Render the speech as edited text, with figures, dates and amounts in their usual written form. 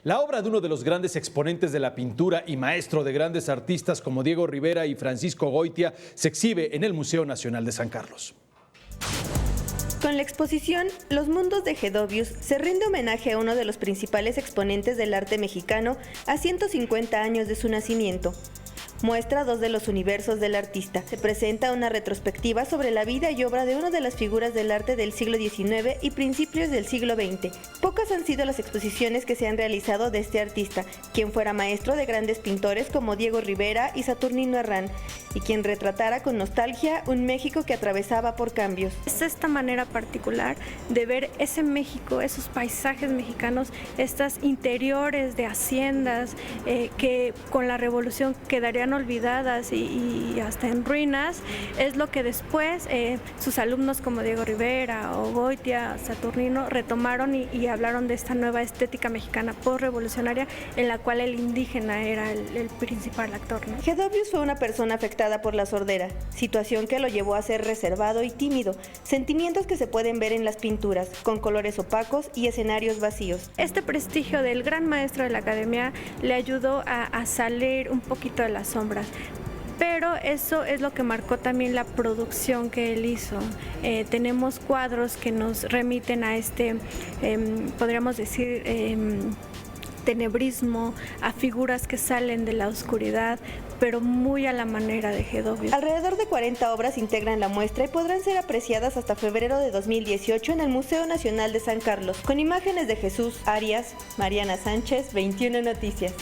La obra de uno de los grandes exponentes de la pintura y maestro de grandes artistas como Diego Rivera y Francisco Goitia se exhibe en el Museo Nacional de San Carlos. Con la exposición Los Mundos de Gedóvius se rinde homenaje a uno de los principales exponentes del arte mexicano a 150 años de su nacimiento. Muestra dos de los universos del artista. Se presenta una retrospectiva sobre la vida y obra de una de las figuras del arte del siglo XIX y principios del siglo XX. Pocas han sido las exposiciones que se han realizado de este artista, quien fuera maestro de grandes pintores como Diego Rivera y Saturnino Herrán, y quien retratara con nostalgia un México que atravesaba por cambios. Es esta manera particular de ver ese México, esos paisajes mexicanos, estas interiores de haciendas que con la revolución quedarían olvidadas y hasta en ruinas, es lo que después sus alumnos como Diego Rivera o Goitia, Saturnino retomaron y hablaron de esta nueva estética mexicana postrevolucionaria en la cual el indígena era el principal actor, ¿no? Gedóvius fue una persona afectada por la sordera, situación que lo llevó a ser reservado y tímido, sentimientos que se pueden ver en las pinturas, con colores opacos y escenarios vacíos. Este prestigio del gran maestro de la academia le ayudó a salir un poquito de las sombras. Pero eso es lo que marcó también la producción que él hizo. Tenemos cuadros que nos remiten a este, podríamos decir, tenebrismo, a figuras que salen de la oscuridad, pero muy a la manera de Gedóvius. Alrededor de 40 obras integran la muestra y podrán ser apreciadas hasta febrero de 2018 en el Museo Nacional de San Carlos, con imágenes de Jesús Arias, Mariana Sánchez, 21 Noticias.